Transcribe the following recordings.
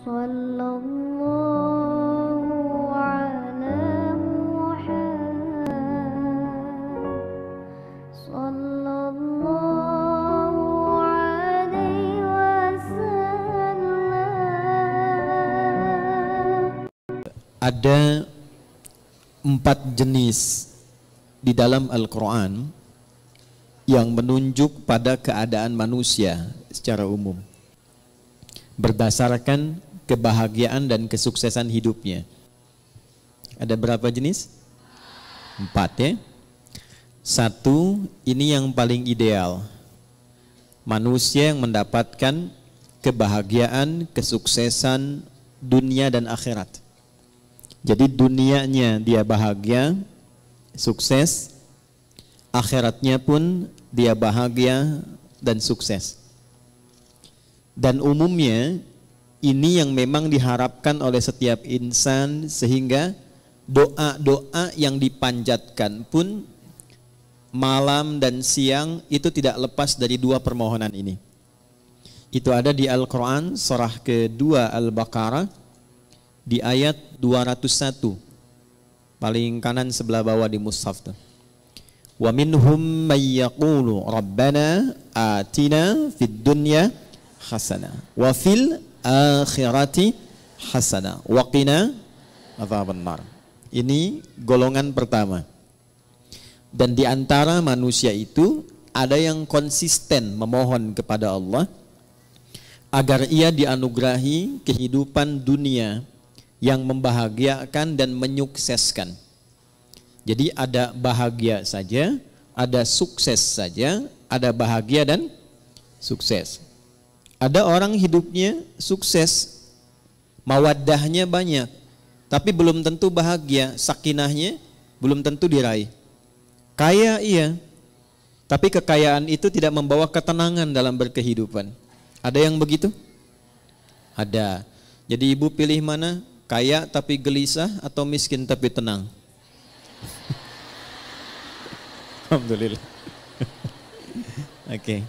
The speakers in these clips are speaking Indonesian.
Sallallahu ala Muhammad. Sallallahu alaihi wasallam. Ada 4 jenis di dalam Al-Quran yang menunjuk pada keadaan manusia secara umum berdasarkan kebahagiaan dan kesuksesan hidupnya. Ada berapa jenis? 4 ya. 1, ini yang paling ideal. Manusia yang mendapatkan kebahagiaan, kesuksesan dunia dan akhirat. Jadi dunianya dia bahagia, sukses, akhiratnya pun dia bahagia dan sukses. Dan umumnya ini yang memang diharapkan oleh setiap insan, sehingga doa-doa yang dipanjatkan pun malam dan siang itu tidak lepas dari 2 permohonan ini. Itu ada di Al-Quran surah kedua Al-Baqarah di ayat 201, paling kanan sebelah bawah di mushaf tuh. Wa minhum may yaqulu rabbana atina fid dunya hasanah wa fil akhirati hasanah wa qina adzabannar. Ini golongan pertama. Dan di antara manusia itu ada yang konsisten memohon kepada Allah agar ia dianugerahi kehidupan dunia yang membahagiakan dan menyukseskan. Jadi ada bahagia saja, ada sukses saja, ada bahagia dan sukses. Ada orang hidupnya sukses, mawaddahnya banyak, tapi belum tentu bahagia, sakinahnya belum tentu diraih. Kaya iya, tapi kekayaan itu tidak membawa ketenangan dalam berkehidupan. Ada yang begitu? Ada. Jadi ibu pilih mana? Kaya tapi gelisah atau miskin tapi tenang? Alhamdulillah. Oke.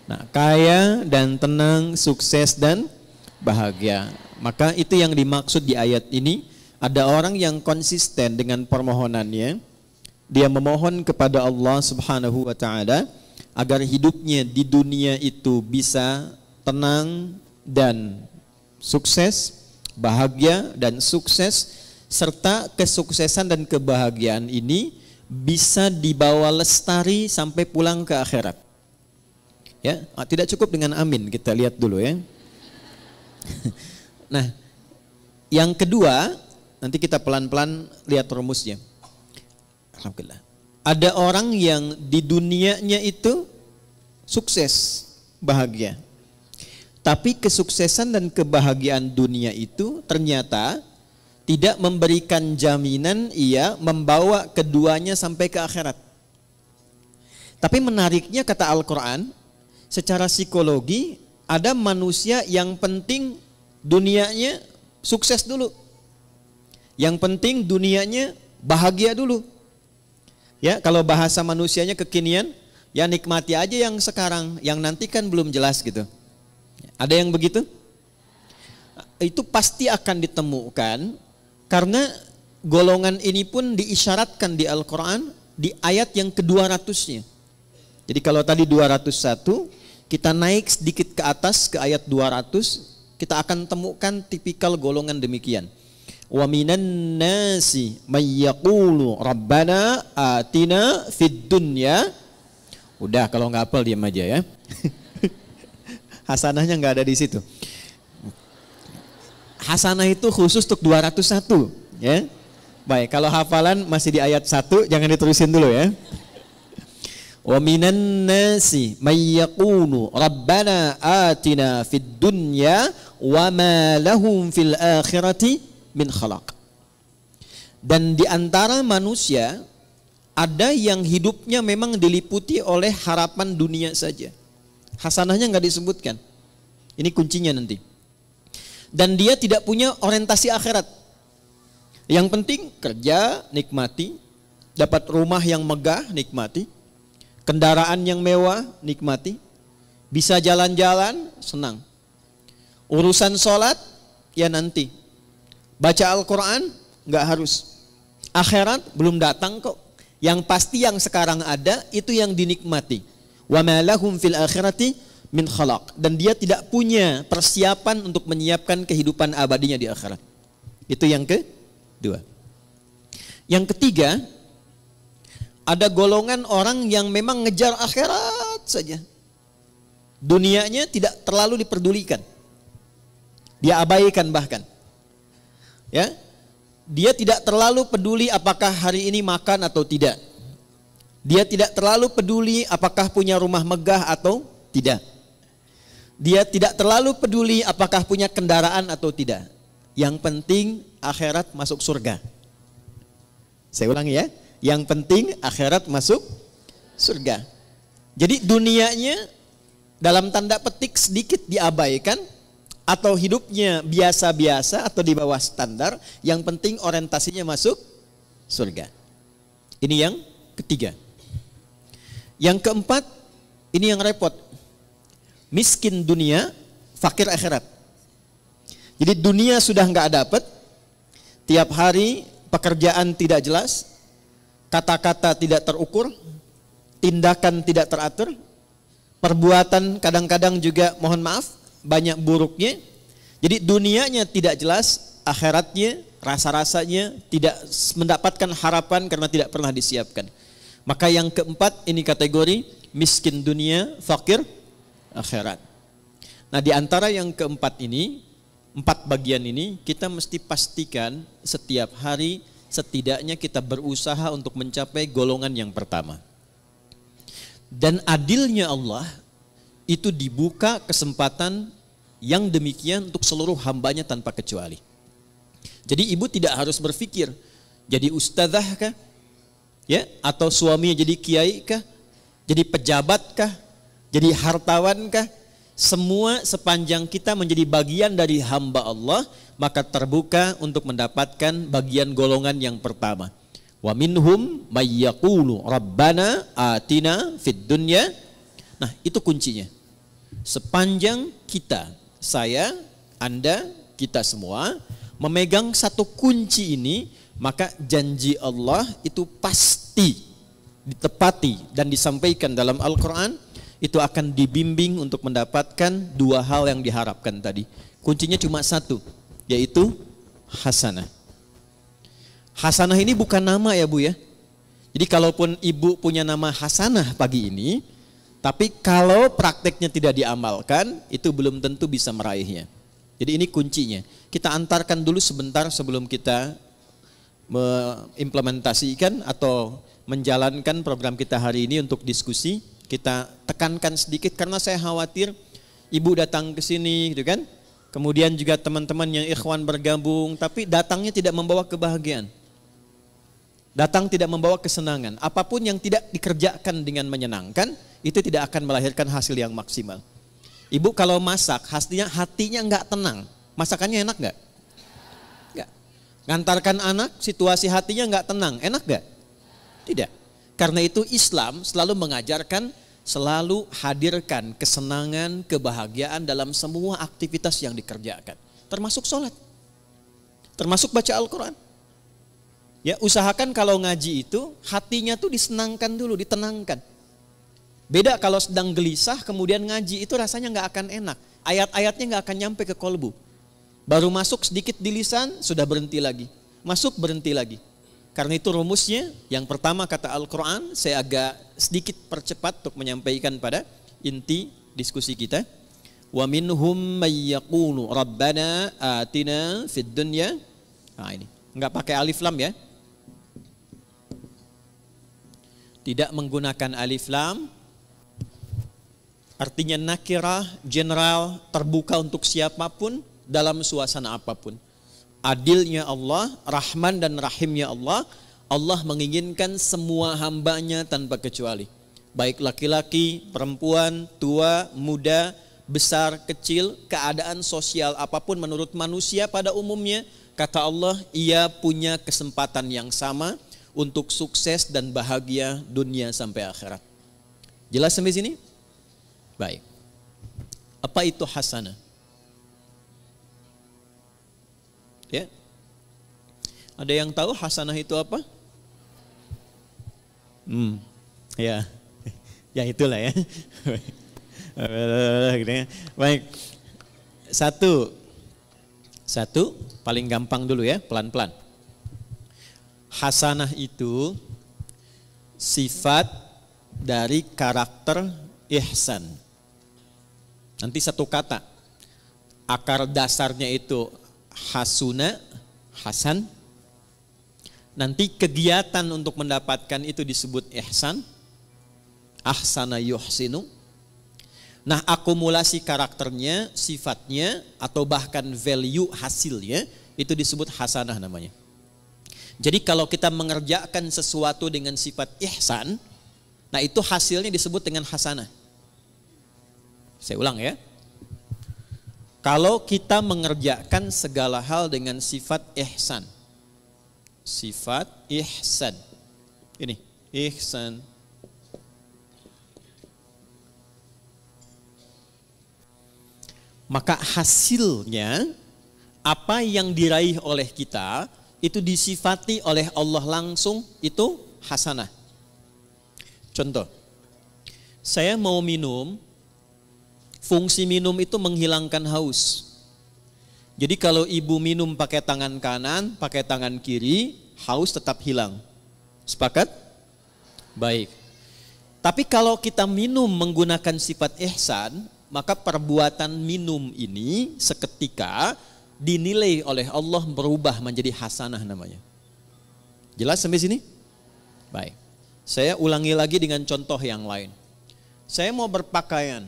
Nah, kaya dan tenang, sukses dan bahagia. Maka itu yang dimaksud di ayat ini. Ada orang yang konsisten dengan permohonannya. Dia memohon kepada Allah Subhanahu wa taala agar hidupnya di dunia itu bisa tenang dan sukses, bahagia dan sukses, serta kesuksesan dan kebahagiaan ini bisa dibawa lestari sampai pulang ke akhirat. Ya, tidak cukup dengan amin, kita lihat dulu ya. Nah, yang kedua, nanti kita pelan-pelan lihat rumusnya. Alhamdulillah. Ada orang yang di dunianya itu sukses, bahagia. Tapi kesuksesan dan kebahagiaan dunia itu ternyata tidak memberikan jaminan ia membawa keduanya sampai ke akhirat. Tapi menariknya kata Al-Quran, secara psikologi ada manusia yang penting dunianya sukses dulu. Yang penting dunianya bahagia dulu. Ya, kalau bahasa manusianya kekinian, ya nikmati aja yang sekarang, yang nanti kan belum jelas gitu. Ada yang begitu? Itu pasti akan ditemukan karena golongan ini pun diisyaratkan di Al-Quran di ayat yang ke-200-nya. Jadi kalau tadi 201, kita naik sedikit ke atas ke ayat 200, kita akan temukan tipikal golongan demikian. Wa minan nasi may yaqulu rabbana atina fid dunya. Udah, kalau nggak hafal diam aja ya. Hasanahnya nggak ada di situ. Hasanah itu khusus untuk 201 ya. Baik, kalau hafalan masih di ayat 1, jangan diterusin dulu ya. Wa minan nasi may yaqulu rabbana atina fid dunya wa ma lahum fil akhirati min khalaq. Dan di antara manusia ada yang hidupnya memang diliputi oleh harapan dunia saja. Hasanahnya nggak disebutkan. Ini kuncinya nanti. Dan dia tidak punya orientasi akhirat. Yang penting kerja, nikmati. Dapat rumah yang megah, nikmati. Kendaraan yang mewah, nikmati. Bisa jalan-jalan, senang. Urusan sholat, ya nanti. Baca Al-Quran nggak harus. Akhirat belum datang kok. Yang pasti yang sekarang ada itu yang dinikmati. Wa ma lahum fil akhirati min khalaq. Dan dia tidak punya persiapan untuk menyiapkan kehidupan abadinya di akhirat. Itu yang kedua. Yang ketiga, ada golongan orang yang memang ngejar akhirat saja. Dunianya tidak terlalu diperdulikan. Dia abaikan bahkan. Ya. Dia tidak terlalu peduli apakah hari ini makan atau tidak. Dia tidak terlalu peduli apakah punya rumah megah atau tidak. Dia tidak terlalu peduli apakah punya kendaraan atau tidak. Yang penting akhirat masuk surga. Saya ulangi ya. Yang penting akhirat masuk surga. Jadi dunianya dalam tanda petik sedikit diabaikan atau hidupnya biasa-biasa atau di bawah standar, yang penting orientasinya masuk surga. Ini yang ketiga. Yang keempat, ini yang repot. Miskin dunia, fakir akhirat. Jadi dunia sudah nggak dapat, tiap hari pekerjaan tidak jelas, kata-kata tidak terukur, tindakan tidak teratur, perbuatan kadang-kadang juga mohon maaf banyak buruknya. Jadi dunianya tidak jelas, akhiratnya rasa-rasanya tidak mendapatkan harapan karena tidak pernah disiapkan. Maka yang keempat ini kategori miskin dunia, fakir akhirat. Nah, di antara yang keempat ini, 4 bagian ini kita mesti pastikan setiap hari setidaknya kita berusaha untuk mencapai golongan yang pertama. Dan adilnya Allah itu dibuka kesempatan yang demikian untuk seluruh hambanya tanpa kecuali. Jadi ibu tidak harus berpikir jadi ustadzah kah? Ya, atau suaminya jadi kiai kah? Jadi pejabat kah? Jadi hartawan kah? Semua sepanjang kita menjadi bagian dari hamba Allah, maka terbuka untuk mendapatkan bagian golongan yang pertama. Wa minhum may yaqulu rabbana atina fid dunya. Nah, itu kuncinya. Sepanjang kita, saya, Anda, kita semua memegang satu kunci ini, maka janji Allah itu pasti ditepati dan disampaikan dalam Al-Quran. Itu akan dibimbing untuk mendapatkan 2 hal yang diharapkan tadi. Kuncinya cuma 1, yaitu hasanah. Hasanah ini bukan nama ya Bu ya. Jadi kalaupun ibu punya nama hasanah pagi ini, tapi kalau prakteknya tidak diamalkan, itu belum tentu bisa meraihnya. Jadi ini kuncinya. Kita antarkan dulu sebentar sebelum kita mengimplementasikan atau menjalankan program kita hari ini untuk diskusi. Kita tekankan sedikit karena saya khawatir ibu datang ke sini gitu kan. Kemudian juga teman-teman yang ikhwan bergabung tapi datangnya tidak membawa kebahagiaan. Datang tidak membawa kesenangan. Apapun yang tidak dikerjakan dengan menyenangkan itu tidak akan melahirkan hasil yang maksimal. Ibu kalau masak hatinya enggak tenang. Masakannya enak enggak? Enggak. Ngantarkan anak situasi hatinya enggak tenang. Enak enggak? Tidak. Karena itu Islam selalu mengajarkan selalu hadirkan kesenangan, kebahagiaan dalam semua aktivitas yang dikerjakan. Termasuk sholat. Termasuk baca Al-Quran. Ya, usahakan kalau ngaji itu hatinya tuh disenangkan dulu, ditenangkan. Beda kalau sedang gelisah kemudian ngaji itu rasanya nggak akan enak. Ayat-ayatnya nggak akan nyampe ke kolbu. Baru masuk sedikit di lisan sudah berhenti lagi. Masuk berhenti lagi. Karena itu rumusnya, yang pertama kata Al-Quran, saya agak sedikit percepat untuk menyampaikan pada inti diskusi kita. Wa minhum may yaqulu rabbana atina fid dunya. Nah ini, enggak pakai alif lam ya. Tidak menggunakan alif lam. Artinya nakirah, general, terbuka untuk siapapun dalam suasana apapun. Adilnya Allah, Rahman dan Rahimnya Allah, Allah menginginkan semua hambanya tanpa kecuali. Baik laki-laki, perempuan, tua, muda, besar, kecil, keadaan sosial apapun menurut manusia pada umumnya, kata Allah, ia punya kesempatan yang sama untuk sukses dan bahagia dunia sampai akhirat. Jelas sampai sini? Baik. Apa itu hasanah? Ya. Ada yang tahu hasanah itu apa? Ya. Ya itulah ya. Baik. Satu paling gampang dulu ya, pelan-pelan. Hasanah itu sifat dari karakter ihsan. Nanti satu kata. Akar dasarnya itu hasuna, hasan. Nanti kegiatan untuk mendapatkan itu disebut ihsan. Ahsana yuhsinu. Nah, akumulasi karakternya, sifatnya, atau bahkan value hasilnya, itu disebut hasanah namanya. Jadi kalau kita mengerjakan sesuatu dengan sifat ihsan, nah itu hasilnya disebut dengan hasanah. Saya ulang ya. Kalau kita mengerjakan segala hal dengan sifat ihsan. Sifat ihsan. Ini, ihsan. Maka hasilnya apa yang diraih oleh kita itu disifati oleh Allah langsung, itu hasanah. Contoh, saya mau minum, fungsi minum itu menghilangkan haus. Jadi kalau ibu minum pakai tangan kanan, pakai tangan kiri, haus tetap hilang. Sepakat? Baik. Tapi kalau kita minum menggunakan sifat ihsan, maka perbuatan minum ini seketika dinilai oleh Allah berubah menjadi hasanah namanya. Jelas sampai sini? Baik. Saya ulangi lagi dengan contoh yang lain. Saya mau berpakaian.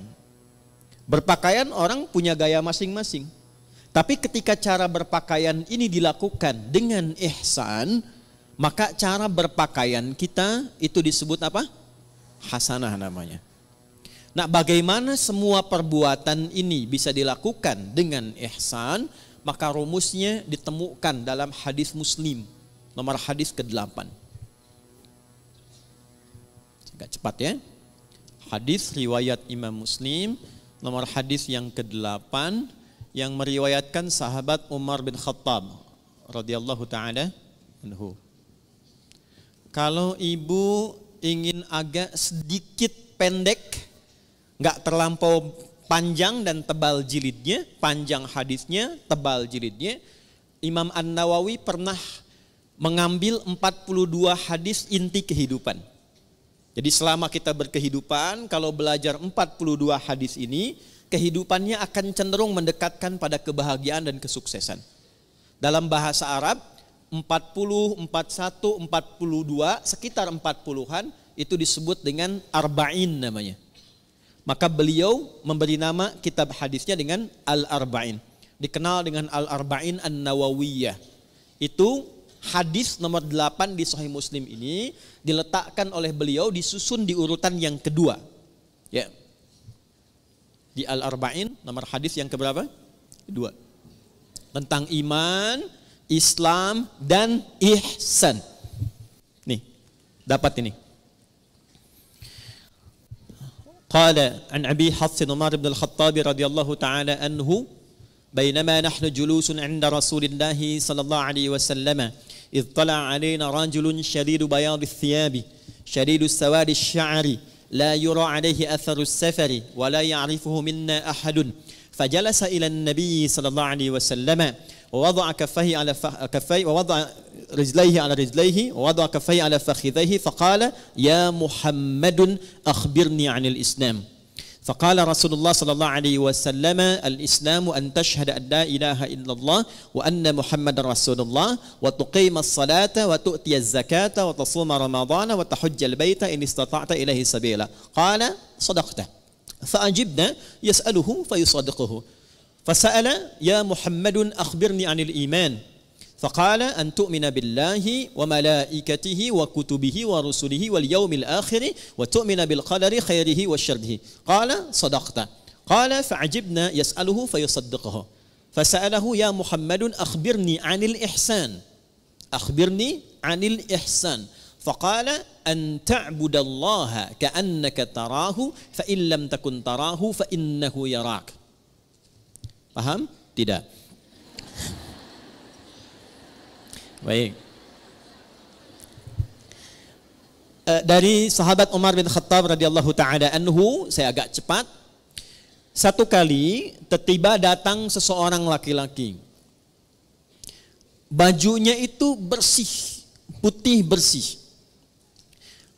Berpakaian orang punya gaya masing-masing. Tapi ketika cara berpakaian ini dilakukan dengan ihsan, maka cara berpakaian kita itu disebut apa? Hasanah namanya. Nah, bagaimana semua perbuatan ini bisa dilakukan dengan ihsan? Maka rumusnya ditemukan dalam hadis Muslim, nomor hadis ke-8. Agak cepat ya. Hadis riwayat Imam Muslim, nomor hadis yang ke-8, yang meriwayatkan sahabat Umar bin Khattab radhiyallahu taala anhu. Kalau ibu ingin agak sedikit pendek, nggak terlampau panjang dan tebal jilidnya, panjang hadisnya, tebal jilidnya, Imam An-Nawawi pernah mengambil 42 hadis inti kehidupan. Jadi selama kita berkehidupan, kalau belajar 42 hadis ini, kehidupannya akan cenderung mendekatkan pada kebahagiaan dan kesuksesan. Dalam bahasa Arab, 40, 41, 42, sekitar 40-an, itu disebut dengan arba'in namanya. Maka beliau memberi nama kitab hadisnya dengan Al-Arba'in. Dikenal dengan Al-Arba'in An-Nawawiyah. Itu hadis nomor 8 di Sahih Muslim ini diletakkan oleh beliau, disusun di urutan yang kedua. Ya. Di Al-Arba'in nomor hadis yang keberapa? Kedua. Tentang iman, Islam, dan ihsan. Nih, dapat ini. قال عن أبي حفص عمر بن الخطاب رضي الله تعالى عنه بينما نحن جلوس عند رسول الله صلى الله عليه وسلم إذ طلع علينا رجل شديد بياض الثياب شديد سواد الشعر لا يرى عليه أثر السفر ولا يعرفه منا أحد فجلس إلى النبي صلى الله عليه وسلم ووضع كفيه على كفيه ووضع رجليه على رجليه ووضع كفيه على فخذيه فقال يا محمد أخبرني عن الإسلام فقال رسول الله صلى الله عليه وسلم الإسلام أن تشهد أن لا إله إلا الله وأن محمد رسول الله وتقيم الصلاة وتؤتي الزكاة وتصوم رمضان وتحج البيت إن استطعت إليه سبيلا قال صدقت فأجبنا يسأله فيصدقه فسأل يا محمد أخبرني عن الإيمان فقال أن تؤمن بالله وملائكته وكتبه ورسله واليوم الآخر وتؤمن بالقدر خيره وشره قال صدقت قال فعجبنا يسأله فيصدقه فسأله يا محمد أخبرني عن الإحسان أخبرني عن الإحسان فقال أن تعبد الله كأنك تراه فإن لم تكن تراه فإنه يراك. Paham? Tidak. Baik. Dari sahabat Umar bin Khattab radhiyallahu taala anhu, saya agak cepat. Satu kali tiba datang seseorang laki-laki. Bajunya itu bersih, putih bersih.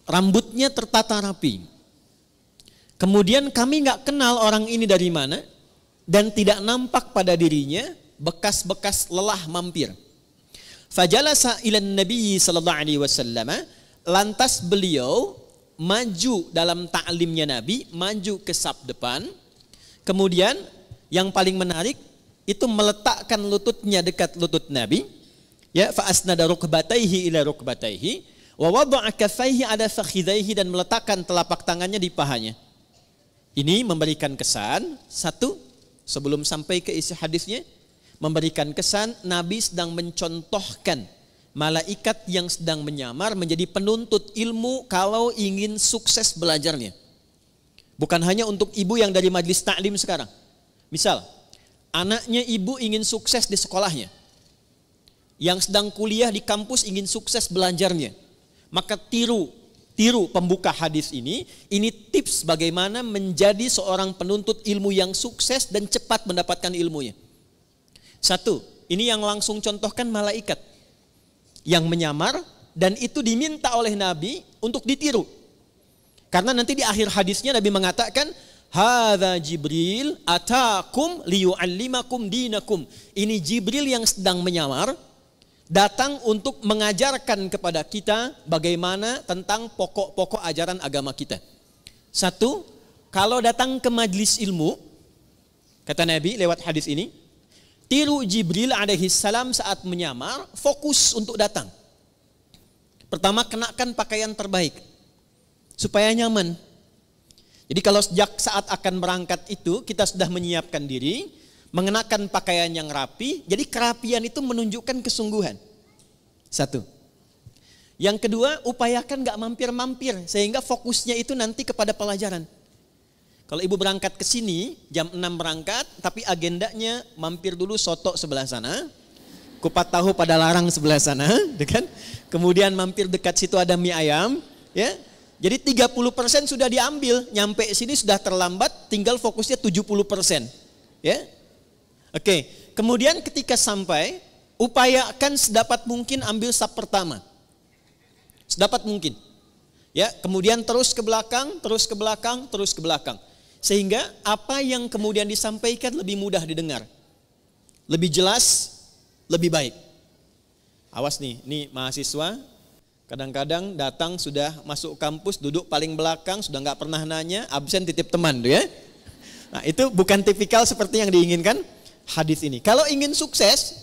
Rambutnya tertata rapi. Kemudian kami nggak kenal orang ini dari mana dan tidak nampak pada dirinya bekas-bekas lelah mampir. Fajalasa ilan Nabi sallallahu alaihi wasallam. Lantas beliau maju dalam ta'limnya Nabi, maju ke saf depan. Kemudian yang paling menarik itu meletakkan lututnya dekat lutut Nabi. Ya, fa asnada rukbatayhi ila rukbatayhi wa wada'a kaffayhi ala fakhidhayhi, dan meletakkan telapak tangannya di pahanya. Ini memberikan kesan, satu, sebelum sampai ke isi hadisnya, memberikan kesan Nabi sedang mencontohkan malaikat yang sedang menyamar menjadi penuntut ilmu kalau ingin sukses belajarnya. Bukan hanya untuk ibu yang dari majlis taklim sekarang. Misal, anaknya ibu ingin sukses di sekolahnya. Yang sedang kuliah di kampus ingin sukses belajarnya. Maka tiru pembuka hadis ini tips bagaimana menjadi seorang penuntut ilmu yang sukses dan cepat mendapatkan ilmunya. Satu, ini yang langsung contohkan malaikat yang menyamar, dan itu diminta oleh Nabi untuk ditiru. Karena nanti di akhir hadisnya Nabi mengatakan, hadza Jibril atakum liyu'allimakum dinakum. Ini Jibril yang sedang menyamar, datang untuk mengajarkan kepada kita bagaimana tentang pokok-pokok ajaran agama kita. Satu, kalau datang ke majlis ilmu, kata Nabi lewat hadis ini, tiru Jibril alaihi salam saat menyamar, fokus untuk datang. Pertama, kenakan pakaian terbaik supaya nyaman. Jadi kalau sejak saat akan berangkat itu kita sudah menyiapkan diri, mengenakan pakaian yang rapi, jadi kerapian itu menunjukkan kesungguhan. Satu. Yang kedua, upayakan gak mampir-mampir sehingga fokusnya itu nanti kepada pelajaran. Kalau ibu berangkat ke sini, jam 6 berangkat, tapi agendanya mampir dulu soto sebelah sana, kupat tahu pada larang sebelah sana, kan? Kemudian mampir dekat situ ada mie ayam, ya. Jadi 30% sudah diambil, nyampe sini sudah terlambat, tinggal fokusnya 70%, ya. Oke, kemudian ketika sampai, upayakan sedapat mungkin ambil saf pertama, sedapat mungkin, ya. Kemudian terus ke belakang, terus ke belakang, terus ke belakang. Sehingga apa yang kemudian disampaikan lebih mudah didengar, lebih jelas, lebih baik. Awas nih, ini mahasiswa kadang-kadang datang sudah masuk kampus, duduk paling belakang, sudah nggak pernah nanya, absen titip teman tuh ya. Nah itu bukan tipikal seperti yang diinginkan hadis ini. Kalau ingin sukses,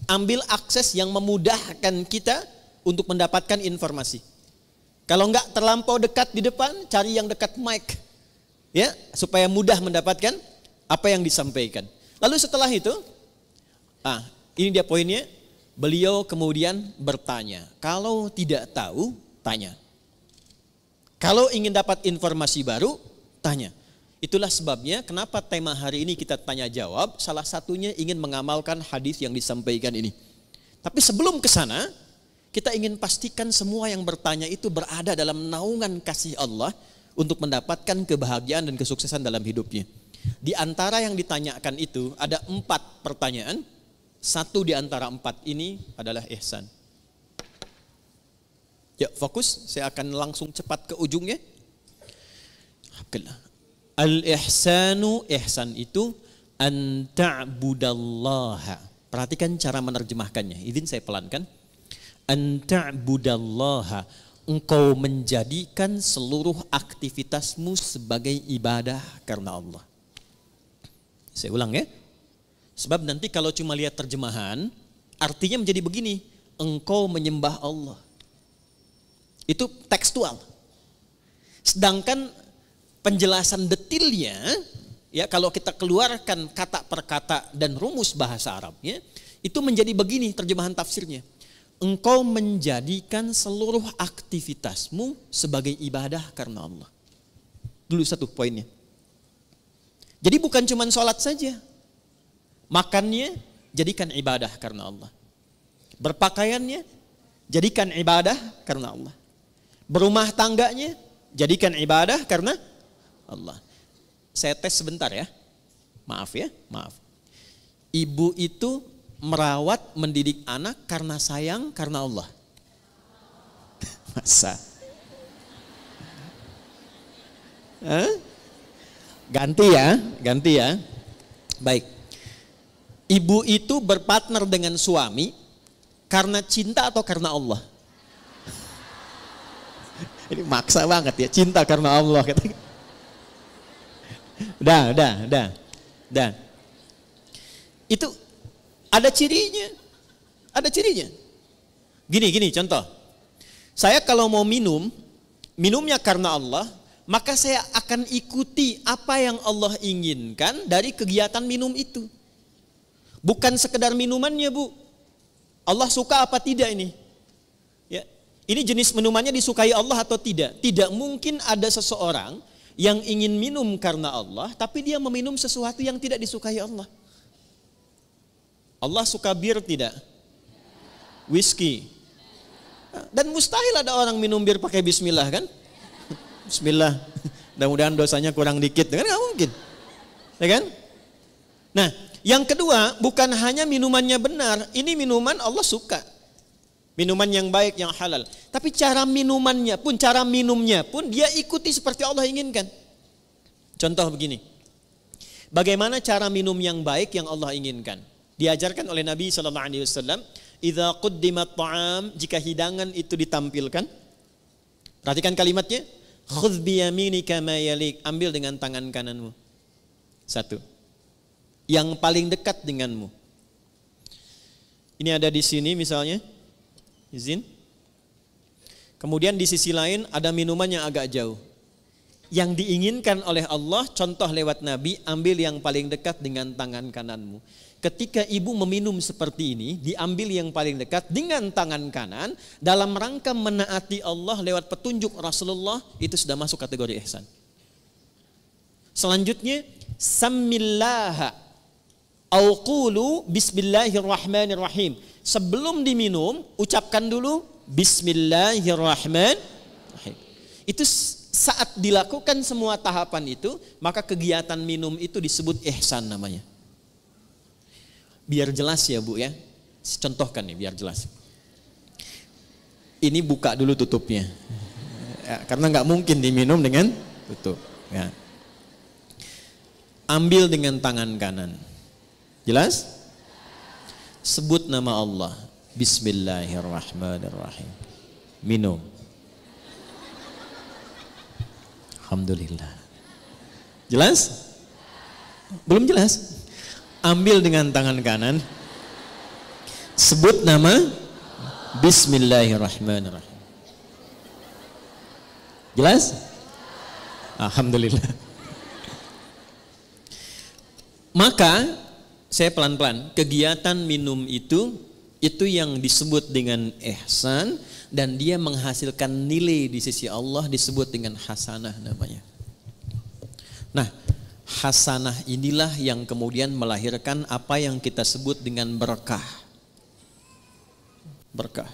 ambil akses yang memudahkan kita untuk mendapatkan informasi. Kalau nggak terlampau dekat di depan, cari yang dekat mic. Ya, supaya mudah mendapatkan apa yang disampaikan. Lalu setelah itu, ini dia poinnya, beliau kemudian bertanya. Kalau tidak tahu, tanya. Kalau ingin dapat informasi baru, tanya. Itulah sebabnya kenapa tema hari ini kita tanya jawab, salah satunya ingin mengamalkan hadis yang disampaikan ini. Tapi sebelum ke sana, kita ingin pastikan semua yang bertanya itu berada dalam naungan kasih Allah untuk mendapatkan kebahagiaan dan kesuksesan dalam hidupnya. Di antara yang ditanyakan itu ada 4 pertanyaan. Satu di antara 4 ini adalah ihsan. Ya, fokus, saya akan langsung cepat ke ujungnya. Al-ihsanu, ihsan itu an ta'budallaha. Perhatikan cara menerjemahkannya. Izin saya pelankan. An ta'budallaha. Engkau menjadikan seluruh aktivitasmu sebagai ibadah karena Allah. Saya ulang ya. Sebab nanti kalau cuma lihat terjemahan, artinya menjadi begini. Engkau menyembah Allah. Itu tekstual. Sedangkan penjelasan detilnya, ya kalau kita keluarkan kata per kata dan rumus bahasa Arabnya, itu menjadi begini terjemahan tafsirnya. Engkau menjadikan seluruh aktivitasmu sebagai ibadah karena Allah. Dulu satu poinnya. Jadi bukan cuma sholat saja. Makannya jadikan ibadah karena Allah. Berpakaiannya jadikan ibadah karena Allah. Berumah tangganya, jadikan ibadah karena Allah. Saya tes sebentar ya. Maaf ya, maaf. Ibu itu merawat, mendidik anak karena sayang, karena Allah. Masa? Ganti ya. Baik. Ibu itu berpartner dengan suami karena cinta atau karena Allah? Ini maksa banget ya, cinta karena Allah. Udah. Itu ada cirinya. Gini contoh. Saya kalau mau minumnya karena Allah, maka saya akan ikuti apa yang Allah inginkan dari kegiatan minum itu. Bukan sekedar minumannya, Bu. Allah suka apa tidak ini? Ya. Ini jenis minumannya disukai Allah atau tidak? Tidak mungkin ada seseorang yang ingin minum karena Allah, tapi dia meminum sesuatu yang tidak disukai Allah. Allah suka bir tidak? Whisky. Dan mustahil ada orang minum bir pakai bismillah kan? Bismillah. Mudah-mudahan dosanya kurang dikit, kan nggak mungkin. Ya kan? Nah, yang kedua, bukan hanya minumannya benar, ini minuman Allah suka. Minuman yang baik, yang halal. Tapi cara minumnya pun dia ikuti seperti Allah inginkan. Contoh begini. Bagaimana cara minum yang baik yang Allah inginkan? Diajarkan oleh Nabi SAW, idza quddimat ta'am, jika hidangan itu ditampilkan. Perhatikan kalimatnya. Khudh biyaminika ma yalik, ambil dengan tangan kananmu. Satu. Yang paling dekat denganmu. Ini ada di sini misalnya. Izin. Kemudian di sisi lain ada minuman yang agak jauh. Yang diinginkan oleh Allah, contoh lewat Nabi, ambil yang paling dekat dengan tangan kananmu. Ketika ibu meminum seperti ini, diambil yang paling dekat dengan tangan kanan, dalam rangka menaati Allah lewat petunjuk Rasulullah, itu sudah masuk kategori ihsan. Selanjutnya, Sammillaha au qulu bismillahirrahmanirrahim. Sebelum diminum, ucapkan dulu bismillahirrahmanirrahim. Itu saat dilakukan semua tahapan itu, maka kegiatan minum itu disebut ihsan namanya. Biar jelas ya Bu ya, contohkan nih biar jelas. Ini buka dulu tutupnya, ya, karena nggak mungkin diminum dengan tutup. Ya. Ambil dengan tangan kanan, jelas? Sebut nama Allah, Bismillahirrahmanirrahim. Minum. Alhamdulillah. Jelas? Belum jelas? Ambil dengan tangan kanan, sebut nama Bismillahirrahmanirrahim. Jelas? Alhamdulillah. Maka saya pelan-pelan, kegiatan minum itu yang disebut dengan ihsan, dan dia menghasilkan nilai di sisi Allah disebut dengan hasanah namanya. Nah, hasanah inilah yang kemudian melahirkan apa yang kita sebut dengan berkah. Berkah.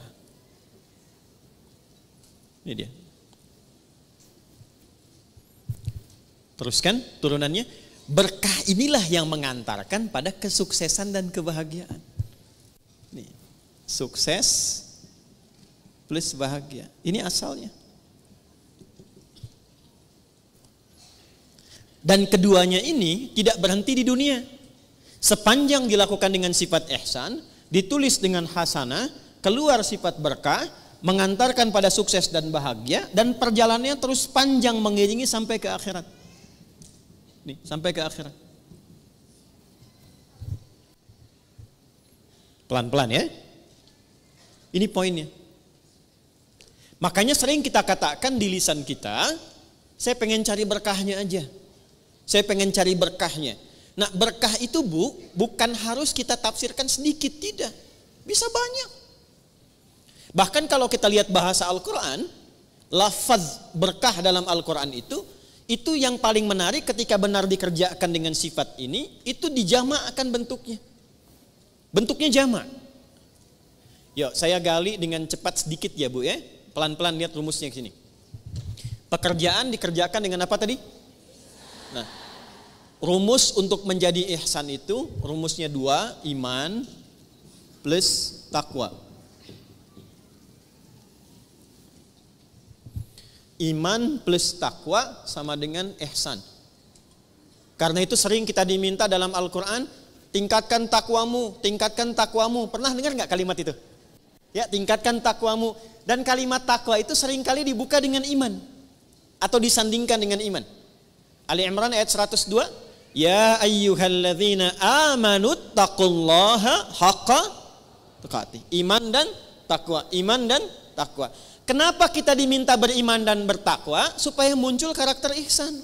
Ini dia. Teruskan turunannya. Berkah inilah yang mengantarkan pada kesuksesan dan kebahagiaan. Nih, sukses plus bahagia. Ini asalnya. Dan keduanya ini tidak berhenti di dunia. Sepanjang dilakukan dengan sifat ihsan, ditulis dengan hasanah, keluar sifat berkah, mengantarkan pada sukses dan bahagia, dan perjalanannya terus panjang mengiringi sampai ke akhirat. Nih, sampai ke akhirat. Pelan-pelan ya. Ini poinnya. Makanya sering kita katakan di lisan kita, saya pengen cari berkahnya aja. Saya pengen cari berkahnya. Nah, berkah itu bukan harus kita tafsirkan sedikit, tidak. Bisa banyak. Bahkan kalau kita lihat bahasa Al-Quran, lafaz berkah dalam Al-Quran itu yang paling menarik ketika benar dikerjakan dengan sifat ini, itu dijamakkan bentuknya. Bentuknya jamak. Yuk, saya gali dengan cepat sedikit ya Bu ya. Pelan-pelan lihat rumusnya ke sini. Pekerjaan dikerjakan dengan apa tadi? Nah, rumus untuk menjadi ihsan itu rumusnya 2, iman plus takwa. Iman plus takwa sama dengan ihsan. Karena itu sering kita diminta dalam Al-Quran, tingkatkan takwamu, tingkatkan takwamu. Pernah dengar nggak kalimat itu? Ya, tingkatkan takwamu. Dan kalimat takwa itu seringkali dibuka dengan iman atau disandingkan dengan iman. Ali Imran ayat 102, ya ayyuhalladzina amanu taqullaha haqqa tuqatih. Iman dan takwa, iman dan takwa. Kenapa kita diminta beriman dan bertakwa? Supaya muncul karakter ihsan.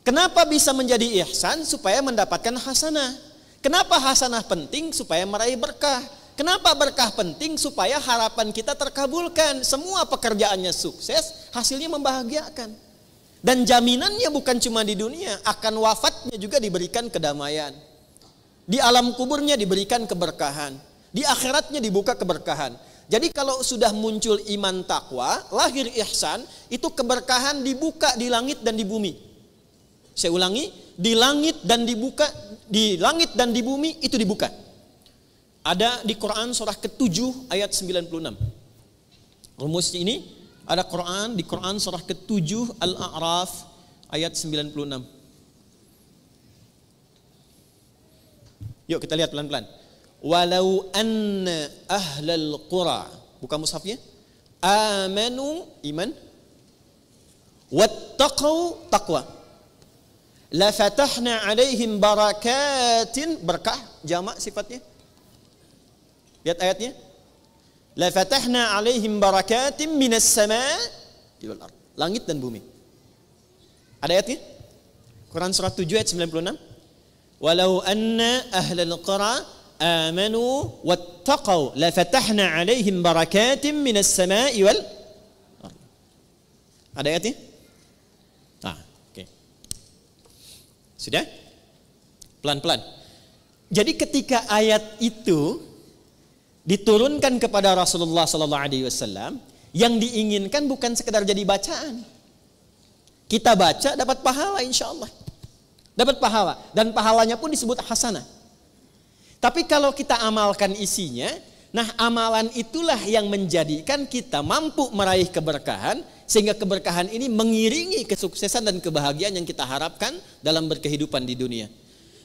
Kenapa bisa menjadi ihsan? Supaya mendapatkan hasanah. Kenapa hasanah penting? Supaya meraih berkah. Kenapa berkah penting? Supaya harapan kita terkabulkan. Semua pekerjaannya sukses, hasilnya membahagiakan. Dan jaminannya bukan cuma di dunia, akan wafatnya juga diberikan kedamaian. Di alam kuburnya diberikan keberkahan. Di akhiratnya dibuka keberkahan. Jadi kalau sudah muncul iman takwa, lahir ihsan, itu keberkahan dibuka di langit dan di bumi. Saya ulangi, di langit dan dibuka, di langit dan di bumi itu dibuka. Ada di Quran surah ke-7 ayat 96. Rumusnya ini ada di Quran surah ke-7 Al-A'raf ayat 96. Yuk kita lihat pelan-pelan. Walau anna ahlal qura, buka mushafnya, amanu iman, wattaqau taqwa, la fatahna alaihim barakatin, berkah jamak sifatnya. Lihat ayatnya. La fatahna alaihim barakatin minas sama'i wal ardh. Langit dan bumi. Ada ayatnya? Quran surah 7 ayat 96. Walau anna ahlal qura amanu wattaqau la fatahna alaihim barakatin minas sama'i wal ardh. Ada ayatnya? Oke. Sudah? Pelan-pelan. Jadi ketika ayat itu diturunkan kepada Rasulullah sallallahu alaihi wasallam, yang diinginkan bukan sekedar jadi bacaan. Kita baca dapat pahala insyaallah. Dapat pahala dan pahalanya pun disebut hasanah. Tapi kalau kita amalkan isinya, nah amalan itulah yang menjadikan kita mampu meraih keberkahan, sehingga keberkahan ini mengiringi kesuksesan dan kebahagiaan yang kita harapkan dalam berkehidupan di dunia.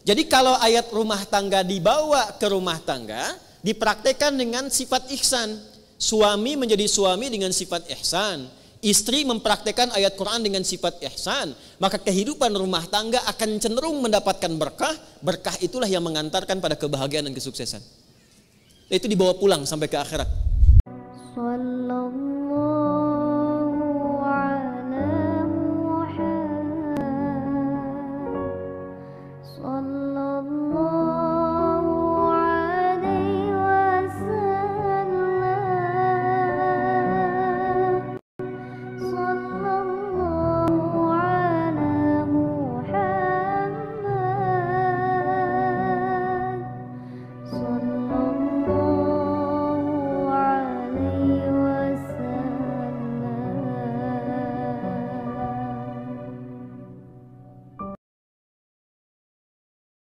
Jadi kalau ayat rumah tangga dibawa ke rumah tangga, dipraktekkan dengan sifat ihsan. Suami menjadi suami dengan sifat ihsan. Istri mempraktekkan ayat Quran dengan sifat ihsan. Maka kehidupan rumah tangga akan cenderung mendapatkan berkah. Berkah itulah yang mengantarkan pada kebahagiaan dan kesuksesan. Itu dibawa pulang sampai ke akhirat.